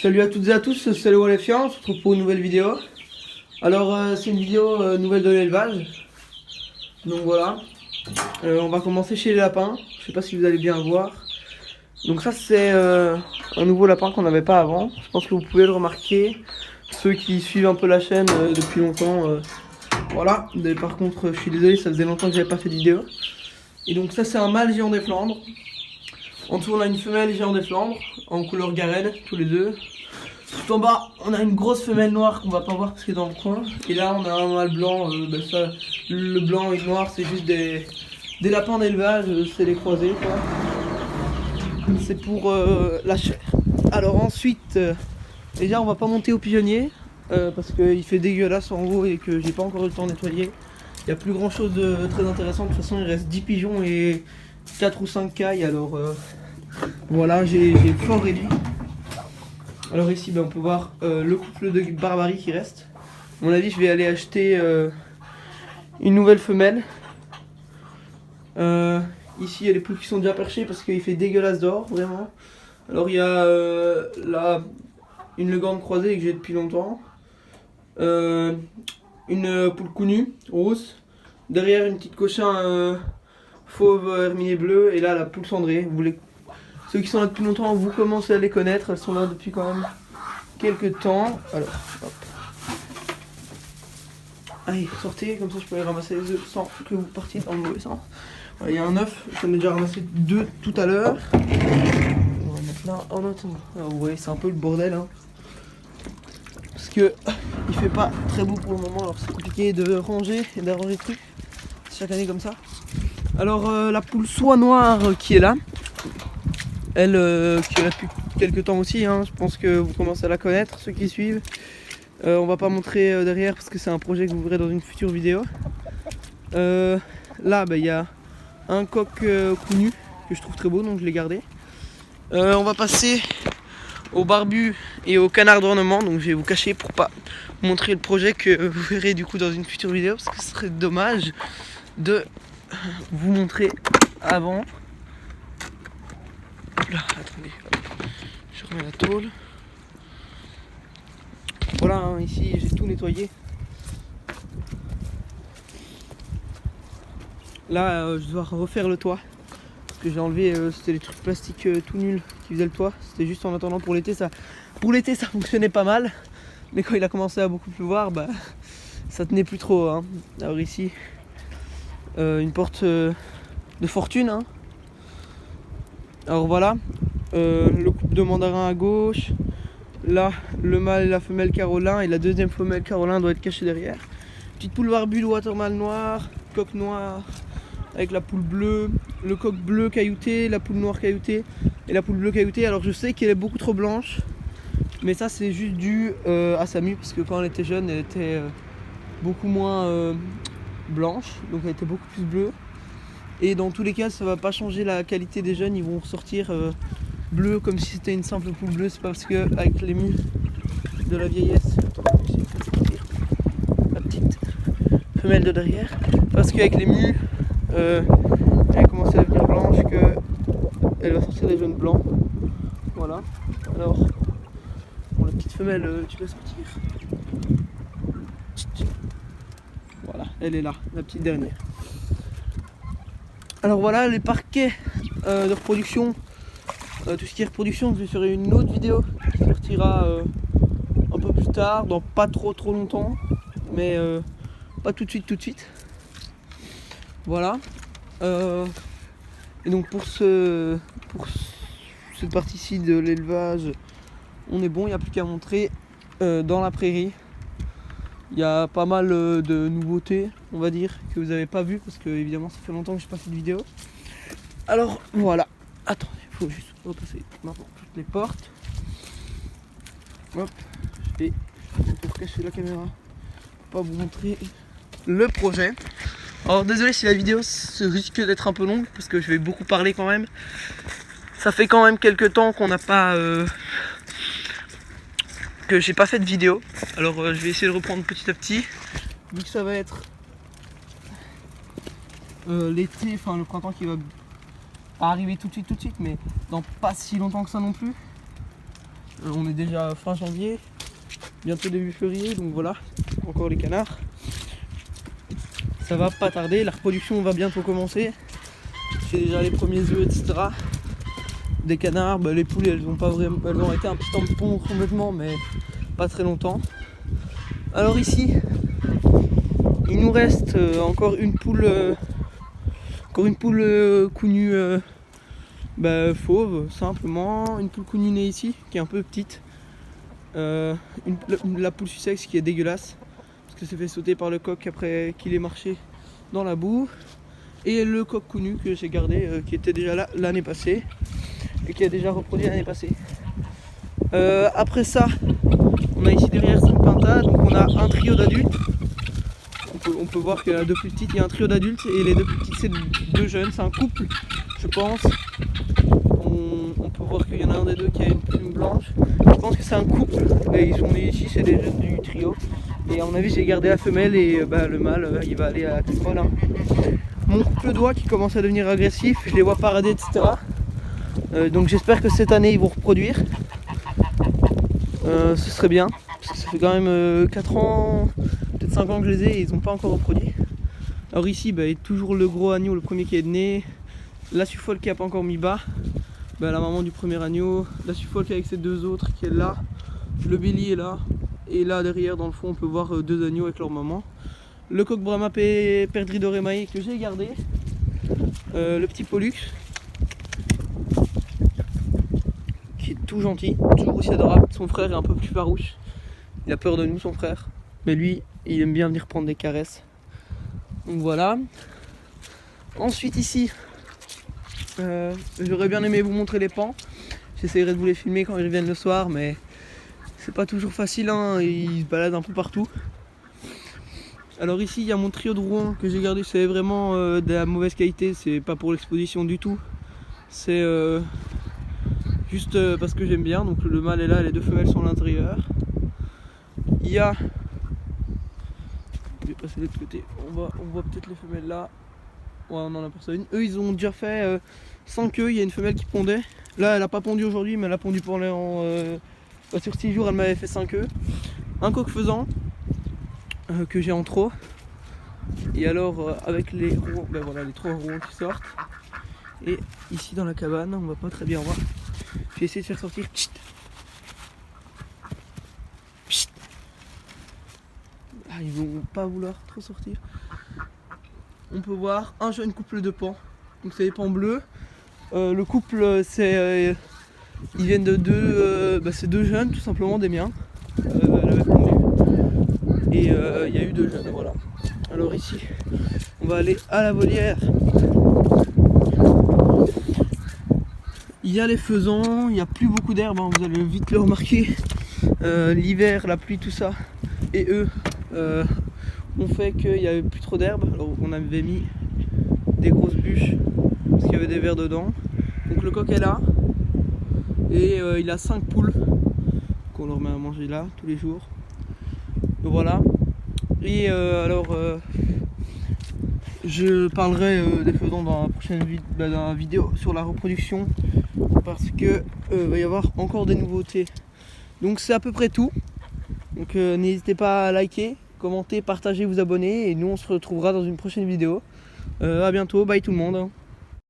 Salut à toutes et à tous, c'est le Wolfien, on se retrouve pour une nouvelle vidéo. Alors c'est une vidéo nouvelle de l'élevage. Donc voilà, on va commencer chez les lapins. Je sais pas si vous allez bien voir. Donc ça c'est un nouveau lapin qu'on n'avait pas avant. Je pense que vous pouvez le remarquer. Ceux qui suivent un peu la chaîne depuis longtemps. Voilà, mais par contre je suis désolé, ça faisait longtemps que j'avais pas fait de vidéo. Et donc ça c'est un mâle géant des Flandres. En dessous on a une femelle géant des Flandres en couleur garenne, tous les deux. Tout en bas on a une grosse femelle noire qu'on va pas voir parce qu'elle est dans le coin. Et là on a un mâle blanc, ça, le blanc et le noir c'est juste des lapins d'élevage, c'est les croisés quoi. C'est pour la chair. Alors ensuite, déjà on va pas monter au pigeonnier parce qu'il fait dégueulasse en haut et que j'ai pas encore eu le temps de nettoyer. Il n'y a plus grand chose de très intéressant, de toute façon il reste 10 pigeons et 4 ou 5 cailles, alors voilà, j'ai fort réduit. Alors ici on peut voir le couple de barbarie qui reste. À mon avis je vais aller acheter une nouvelle femelle. Ici il y a les poules qui sont déjà perchées parce qu'il fait dégueulasse dehors, vraiment. Alors il y a là une legande croisée que j'ai depuis longtemps. Une poule connue, rousse. Derrière une petite cochin fauve herminé bleu. Et là la poule cendrée. Ceux qui sont là depuis longtemps, vous commencez à les connaître. Elles sont là depuis quand même quelques temps. Alors, hop. Allez, sortez, comme ça je peux les ramasser les œufs sans que vous partiez dans le mauvais sens. Voilà, il y a un œuf, j'en ai déjà ramassé 2 tout à l'heure. On va mettre là en attendant. Alors, vous voyez, c'est un peu le bordel. Hein. Parce que il fait pas très beau pour le moment, alors c'est compliqué de ranger et d'arranger le truc. Chaque année comme ça. Alors, la poule soie noire qui est là. Elle qui est là depuis quelques temps aussi, hein. Je pense que vous commencez à la connaître, ceux qui suivent. On va pas montrer derrière parce que c'est un projet que vous verrez dans une future vidéo. Là, il y a un coq connu que je trouve très beau, donc je l'ai gardé. On va passer au barbu et au canard d'ornement, donc je vais vous cacher pour pas vous montrer le projet que vous verrez du coup dans une future vidéo, parce que ce serait dommage de vous montrer avant. Là, attendez, je remets la tôle. Voilà, hein, ici j'ai tout nettoyé. Là, je dois refaire le toit. Parce que j'ai enlevé, c'était les trucs plastiques tout nuls qui faisaient le toit. C'était juste en attendant pour l'été, ça fonctionnait pas mal. Mais quand il a commencé à beaucoup pleuvoir, ça tenait plus trop. Hein. Alors ici, une porte de fortune. Hein. Alors voilà, le couple de mandarins à gauche. Là, le mâle et la femelle Carolin, et la deuxième femelle Carolin doit être cachée derrière. Petite poule barbue, le watermâle noir, coq noir avec la poule bleue, le coq bleu caillouté, la poule noire cailloutée et la poule bleue cailloutée. Alors je sais qu'elle est beaucoup trop blanche, mais ça c'est juste dû à sa mue, parce que quand elle était jeune, elle était beaucoup moins blanche, donc elle était beaucoup plus bleue. Et dans tous les cas, ça va pas changer la qualité des jeunes, ils vont ressortir bleu comme si c'était une simple poule bleue. C'est pas parce que avec les mues de la vieillesse, la petite femelle de derrière, parce qu'avec les mues elle commence à devenir blanche que elle va sortir des jeunes blancs. Voilà. Alors bon, la petite femelle, tu peux sortir. Voilà, elle est là, la petite dernière. Alors voilà les parquets de reproduction. Tout ce qui est reproduction, je ferai une autre vidéo qui sortira un peu plus tard, dans pas trop longtemps, mais pas tout de suite. Voilà. Et donc pour cette partie-ci de l'élevage, on est bon, il n'y a plus qu'à montrer dans la prairie. Il y a pas mal de nouveautés, on va dire, que vous n'avez pas vu, parce que évidemment ça fait longtemps que je n'ai pas fait de vidéo. Alors voilà, attendez, il faut juste repasser maintenant toutes les portes. Hop, et pour cacher la caméra, pour pas vous montrer le projet. Alors désolé si la vidéo risque d'être un peu longue, parce que je vais beaucoup parler quand même. Ça fait quand même quelques temps qu'on n'a pas... que j'ai pas fait de vidéo. Alors je vais essayer de reprendre petit à petit. Vu que ça va être l'été, enfin le printemps qui va pas arriver tout de suite, mais dans pas si longtemps que ça non plus. On est déjà fin janvier, bientôt début février, donc voilà, encore les canards. Ça va pas tarder, la reproduction va bientôt commencer. J'ai déjà les premiers œufs, etc. Des canards, les poules elles ont pas vraiment, elles ont été un petit tampon complètement, mais pas très longtemps. Alors ici, il nous reste encore une poule counue fauve, simplement. Une poule counue née ici, qui est un peu petite. La poule sussex qui est dégueulasse, parce que s'est fait sauter par le coq après qu'il ait marché dans la boue. Et le coq counu que j'ai gardé, qui était déjà là l'année passée, et qui a déjà reproduit l'année passée. Après ça, on a ici derrière 5 pintas, donc on a un trio d'adultes. On peut voir que les deux plus petites, il y a un trio d'adultes, et les deux plus petites c'est deux jeunes, c'est un couple je pense. On peut voir qu'il y en a un des deux qui a une plume blanche. Je pense que c'est un couple, et ils sont nés ici, c'est des jeunes du trio. Et à mon avis j'ai gardé la femelle et le mâle il va aller à la casserole. Mon couple d'oies qui commence à devenir agressif, je les vois parader, etc. Donc j'espère que cette année ils vont reproduire. Ce serait bien, parce que ça fait quand même 4 ans, peut-être 5 ans que je les ai et ils n'ont pas encore reproduit. Alors ici, il y a toujours le gros agneau, le premier qui est né, la suffolk qui n'a pas encore mis bas, la maman du premier agneau, la suffolk avec ses deux autres qui est là, le bélier est là, et là derrière dans le fond on peut voir deux agneaux avec leur maman. Le coq brahma perdrix émaillé que j'ai gardé, le petit pollux qui est tout gentil, toujours aussi adorable. Son frère est un peu plus farouche, il a peur de nous son frère, mais lui il aime bien venir prendre des caresses. Donc voilà. Ensuite ici, j'aurais bien aimé vous montrer les pans. J'essaierai de vous les filmer quand ils reviennent le soir, mais c'est pas toujours facile, ils se baladent un peu partout. Alors ici il y a mon trio de Rouen que j'ai gardé, c'est vraiment de la mauvaise qualité, c'est pas pour l'exposition du tout. C'est juste parce que j'aime bien, donc le mâle est là, les deux femelles sont à l'intérieur. Il y a... Je vais passer de l'autre côté, on voit peut-être les femelles là. Ouais, on en aperçoit une. Eux ils ont déjà fait 5 œufs, il y a une femelle qui pondait. Là elle a pas pondu aujourd'hui mais elle a pondu sur 6 jours, elle m'avait fait 5 œufs. Un coq faisant que j'ai en trop. Et alors avec les roues, les 3 roues qui sortent. Et ici dans la cabane, on va pas très bien voir. Je vais essayer de faire sortir. Chut. Chut. Ah, ils vont pas vouloir trop sortir. On peut voir un jeune couple de pans. Donc c'est des pans bleus. Le couple c'est ils viennent de c'est deux jeunes tout simplement des miens. Elle avait pondu. Et il y a eu 2 jeunes, voilà. Alors ici, on va aller à la volière. Il y a les faisans, il n'y a plus beaucoup d'herbe, vous allez vite le remarquer. L'hiver, la pluie, tout ça, et eux ont fait qu'il n'y avait plus trop d'herbe. Alors on avait mis des grosses bûches parce qu'il y avait des vers dedans. Donc le coq est là et il a 5 poules qu'on leur met à manger là tous les jours. Donc voilà. Et je parlerai des faisans dans la prochaine vidéo sur la reproduction, parce que va y avoir encore des nouveautés. Donc c'est à peu près tout. Donc n'hésitez pas à liker, commenter, partager, vous abonner, et nous on se retrouvera dans une prochaine vidéo. À bientôt, bye tout le monde.